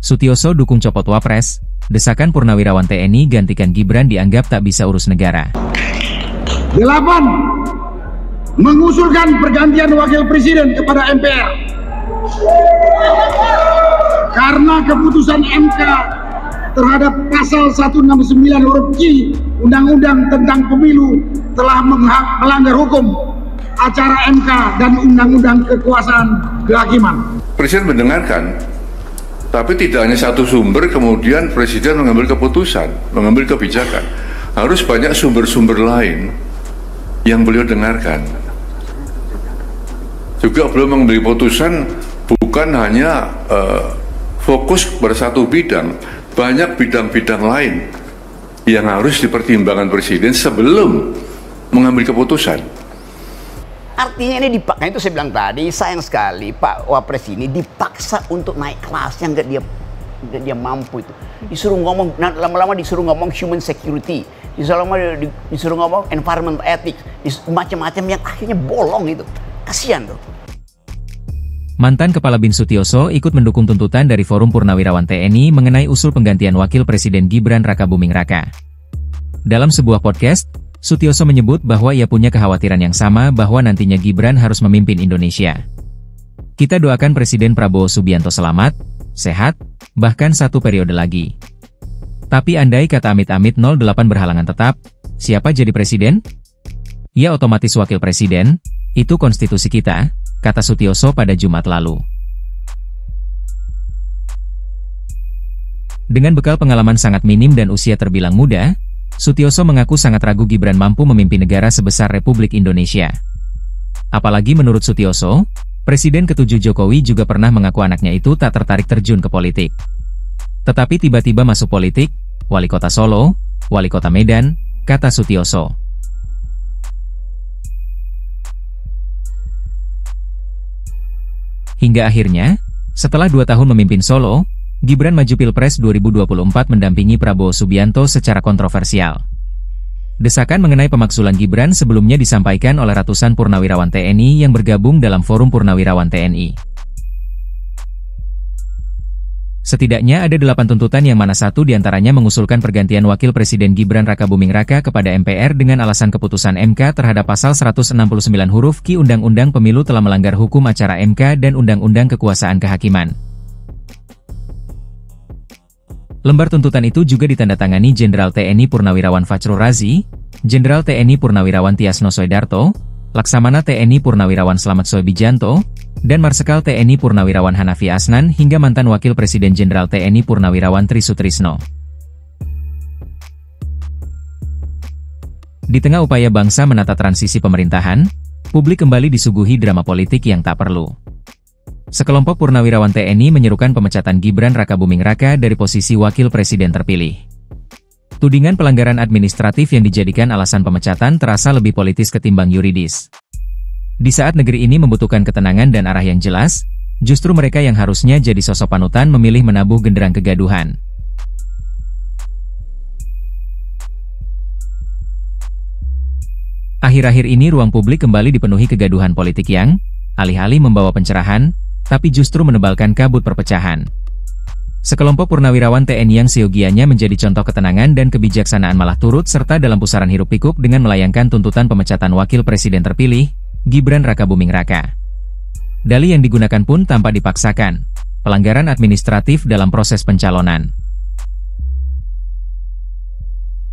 Sutioso dukung copot Wapres, desakan Purnawirawan TNI gantikan Gibran dianggap tak bisa urus negara. 8. Mengusulkan pergantian wakil presiden kepada MPR. Karena keputusan MK terhadap pasal 169 huruf Q Undang-Undang tentang Pemilu telah melanggar hukum acara MK dan Undang-Undang Kekuasaan Kehakiman. Presiden mendengarkan, tapi tidak hanya satu sumber kemudian Presiden mengambil keputusan, mengambil kebijakan. Harus banyak sumber-sumber lain yang beliau dengarkan. Juga beliau mengambil keputusan bukan hanya fokus pada satu bidang, banyak bidang-bidang lain yang harus dipertimbangkan Presiden sebelum mengambil keputusan. Artinya ini dipaksa, itu saya bilang tadi, sayang sekali Pak Wapres ini dipaksa untuk naik kelas yang nggak dia mampu itu. Disuruh ngomong, lama-lama disuruh ngomong human security, disuruh ngomong environment ethics, macam-macam yang akhirnya bolong itu. Kasihan tuh. Mantan Kepala BIN Sutioso ikut mendukung tuntutan dari Forum Purnawirawan TNI mengenai usul penggantian Wakil Presiden Gibran Rakabuming Raka. Dalam sebuah podcast, Sutioso menyebut bahwa ia punya kekhawatiran yang sama bahwa nantinya Gibran harus memimpin Indonesia. Kita doakan Presiden Prabowo Subianto selamat, sehat, bahkan 1 periode lagi. Tapi andai kata amit-amit 08 berhalangan tetap, siapa jadi presiden? Ya otomatis wakil presiden, itu konstitusi kita, kata Sutioso pada Jumat lalu. Dengan bekal pengalaman sangat minim dan usia terbilang muda, Sutioso mengaku sangat ragu Gibran mampu memimpin negara sebesar Republik Indonesia. Apalagi menurut Sutioso, Presiden ke-7 Jokowi juga pernah mengaku anaknya itu tak tertarik terjun ke politik. Tetapi tiba-tiba masuk politik, Wali Kota Solo, Wali Kota Medan, kata Sutioso. Hingga akhirnya, setelah 2 tahun memimpin Solo, Gibran maju Pilpres 2024 mendampingi Prabowo Subianto secara kontroversial. Desakan mengenai pemaksulan Gibran sebelumnya disampaikan oleh ratusan purnawirawan TNI yang bergabung dalam Forum Purnawirawan TNI. Setidaknya ada 8 tuntutan yang mana satu diantaranya mengusulkan pergantian Wakil Presiden Gibran Rakabuming Raka kepada MPR dengan alasan keputusan MK terhadap pasal 169 huruf Q Undang-Undang Pemilu telah melanggar hukum acara MK dan Undang-Undang Kekuasaan Kehakiman. Lembar tuntutan itu juga ditandatangani Jenderal TNI Purnawirawan Fachrul Razi, Jenderal TNI Purnawirawan Tiasno Soedarto, Laksamana TNI Purnawirawan Slamet Soebijanto, dan Marsekal TNI Purnawirawan Hanafi Asnan hingga mantan Wakil Presiden Jenderal TNI Purnawirawan Tri Sutrisno. Di tengah upaya bangsa menata transisi pemerintahan, publik kembali disuguhi drama politik yang tak perlu. Sekelompok purnawirawan TNI menyerukan pemecatan Gibran Rakabuming Raka dari posisi Wakil Presiden terpilih. Tudingan pelanggaran administratif yang dijadikan alasan pemecatan terasa lebih politis ketimbang yuridis. Di saat negeri ini membutuhkan ketenangan dan arah yang jelas, justru mereka yang harusnya jadi sosok panutan memilih menabuh genderang kegaduhan. Akhir-akhir ini ruang publik kembali dipenuhi kegaduhan politik yang, alih-alih membawa pencerahan, tapi justru menebalkan kabut perpecahan. Sekelompok purnawirawan TNI yang siogianya menjadi contoh ketenangan dan kebijaksanaan malah turut serta dalam pusaran hiruk-pikuk dengan melayangkan tuntutan pemecatan Wakil Presiden terpilih, Gibran Rakabuming Raka. Dalih yang digunakan pun tanpa dipaksakan, pelanggaran administratif dalam proses pencalonan.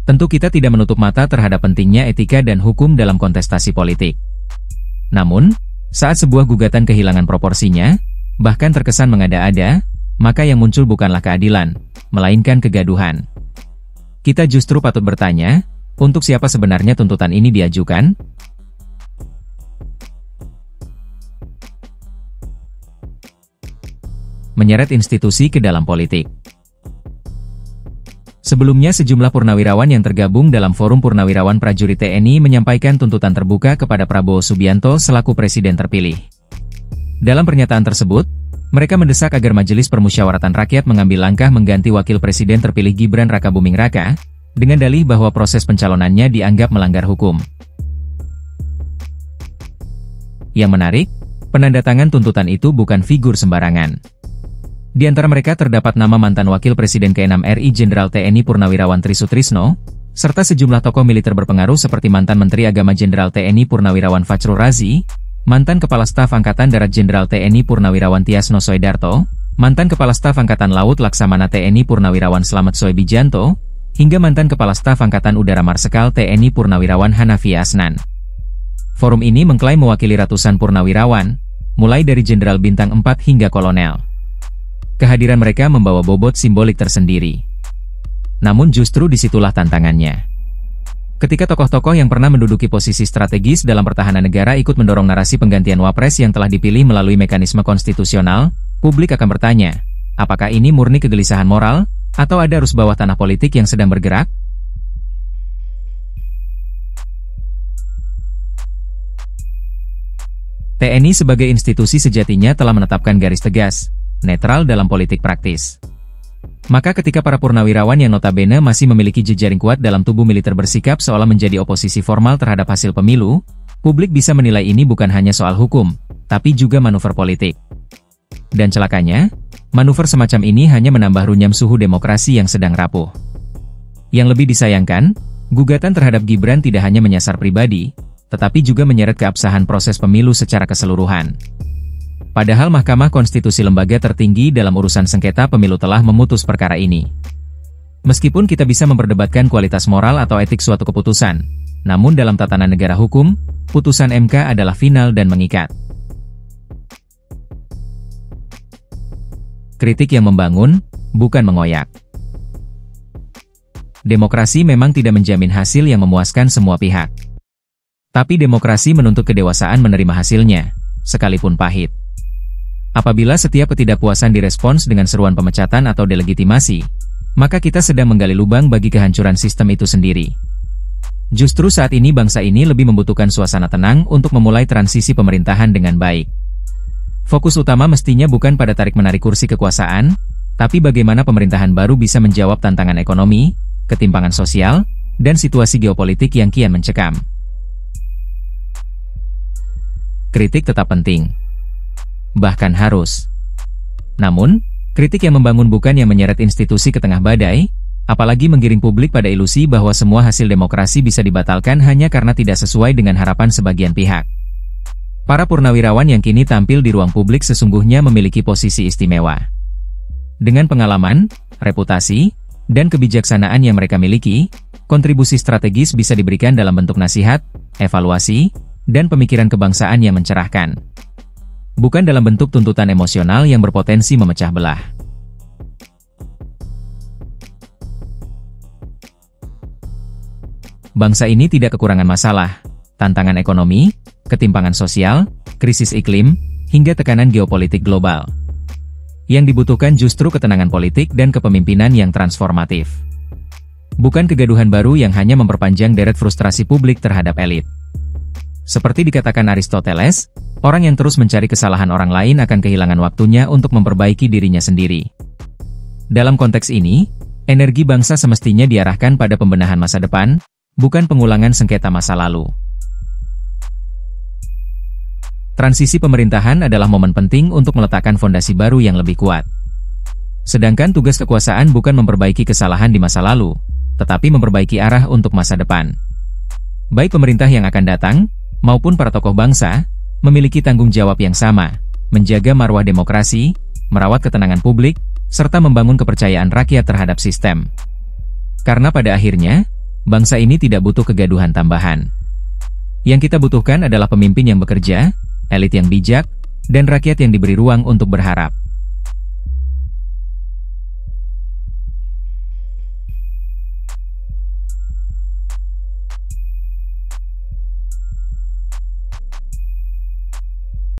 Tentu kita tidak menutup mata terhadap pentingnya etika dan hukum dalam kontestasi politik. Namun, saat sebuah gugatan kehilangan proporsinya, bahkan terkesan mengada-ada, maka yang muncul bukanlah keadilan, melainkan kegaduhan. Kita justru patut bertanya, untuk siapa sebenarnya tuntutan ini diajukan? Menyeret institusi ke dalam politik. Sebelumnya sejumlah purnawirawan yang tergabung dalam Forum Purnawirawan Prajurit TNI menyampaikan tuntutan terbuka kepada Prabowo Subianto selaku Presiden terpilih. Dalam pernyataan tersebut, mereka mendesak agar Majelis Permusyawaratan Rakyat mengambil langkah mengganti Wakil Presiden terpilih Gibran Rakabuming Raka, dengan dalih bahwa proses pencalonannya dianggap melanggar hukum. Yang menarik, penandatangan tuntutan itu bukan figur sembarangan. Di antara mereka terdapat nama mantan Wakil Presiden ke-6 RI Jenderal TNI Purnawirawan Tri Sutrisno, serta sejumlah tokoh militer berpengaruh seperti mantan Menteri Agama Jenderal TNI Purnawirawan Fachrul Razi, mantan Kepala Staf Angkatan Darat Jenderal TNI Purnawirawan Tiasno Soedarto, mantan Kepala Staf Angkatan Laut Laksamana TNI Purnawirawan Slamet Soebijanto, hingga mantan Kepala Staf Angkatan Udara Marsikal TNI Purnawirawan Hanafi Asnan. Forum ini mengklaim mewakili ratusan purnawirawan, mulai dari Jenderal Bintang 4 hingga Kolonel. Kehadiran mereka membawa bobot simbolik tersendiri. Namun justru disitulah tantangannya. Ketika tokoh-tokoh yang pernah menduduki posisi strategis dalam pertahanan negara ikut mendorong narasi penggantian wapres yang telah dipilih melalui mekanisme konstitusional, publik akan bertanya, apakah ini murni kegelisahan moral, atau ada arus bawah tanah politik yang sedang bergerak? TNI sebagai institusi sejatinya telah menetapkan garis tegas, netral dalam politik praktis. Maka ketika para purnawirawan yang notabene masih memiliki jejaring kuat dalam tubuh militer bersikap seolah menjadi oposisi formal terhadap hasil pemilu, publik bisa menilai ini bukan hanya soal hukum, tapi juga manuver politik. Dan celakanya, manuver semacam ini hanya menambah runyam suhu demokrasi yang sedang rapuh. Yang lebih disayangkan, gugatan terhadap Gibran tidak hanya menyasar pribadi, tetapi juga menyeret keabsahan proses pemilu secara keseluruhan. Padahal Mahkamah Konstitusi lembaga tertinggi dalam urusan sengketa pemilu telah memutus perkara ini. Meskipun kita bisa memperdebatkan kualitas moral atau etik suatu keputusan, namun dalam tatanan negara hukum, putusan MK adalah final dan mengikat. Kritik yang membangun, bukan mengoyak. Demokrasi memang tidak menjamin hasil yang memuaskan semua pihak. Tapi demokrasi menuntut kedewasaan menerima hasilnya, sekalipun pahit. Apabila setiap ketidakpuasan direspons dengan seruan pemecatan atau delegitimasi, maka kita sedang menggali lubang bagi kehancuran sistem itu sendiri. Justru saat ini bangsa ini lebih membutuhkan suasana tenang untuk memulai transisi pemerintahan dengan baik. Fokus utama mestinya bukan pada tarik-menarik kursi kekuasaan, tapi bagaimana pemerintahan baru bisa menjawab tantangan ekonomi, ketimpangan sosial, dan situasi geopolitik yang kian mencekam. Kritik tetap penting. Bahkan harus. Namun, kritik yang membangun bukan yang menyeret institusi ke tengah badai, apalagi menggiring publik pada ilusi bahwa semua hasil demokrasi bisa dibatalkan hanya karena tidak sesuai dengan harapan sebagian pihak. Para purnawirawan yang kini tampil di ruang publik sesungguhnya memiliki posisi istimewa. Dengan pengalaman, reputasi, dan kebijaksanaan yang mereka miliki, kontribusi strategis bisa diberikan dalam bentuk nasihat, evaluasi, dan pemikiran kebangsaan yang mencerahkan. Bukan dalam bentuk tuntutan emosional yang berpotensi memecah belah. Bangsa ini tidak kekurangan masalah, tantangan ekonomi, ketimpangan sosial, krisis iklim, hingga tekanan geopolitik global. Yang dibutuhkan justru ketenangan politik dan kepemimpinan yang transformatif. Bukan kegaduhan baru yang hanya memperpanjang deret frustrasi publik terhadap elit. Seperti dikatakan Aristoteles, orang yang terus mencari kesalahan orang lain akan kehilangan waktunya untuk memperbaiki dirinya sendiri. Dalam konteks ini, energi bangsa semestinya diarahkan pada pembenahan masa depan, bukan pengulangan sengketa masa lalu. Transisi pemerintahan adalah momen penting untuk meletakkan fondasi baru yang lebih kuat. Sedangkan tugas kekuasaan bukan memperbaiki kesalahan di masa lalu, tetapi memperbaiki arah untuk masa depan. Baik pemerintah yang akan datang, maupun para tokoh bangsa, memiliki tanggung jawab yang sama, menjaga marwah demokrasi, merawat ketenangan publik, serta membangun kepercayaan rakyat terhadap sistem. Karena pada akhirnya, bangsa ini tidak butuh kegaduhan tambahan. Yang kita butuhkan adalah pemimpin yang bekerja, elit yang bijak, dan rakyat yang diberi ruang untuk berharap.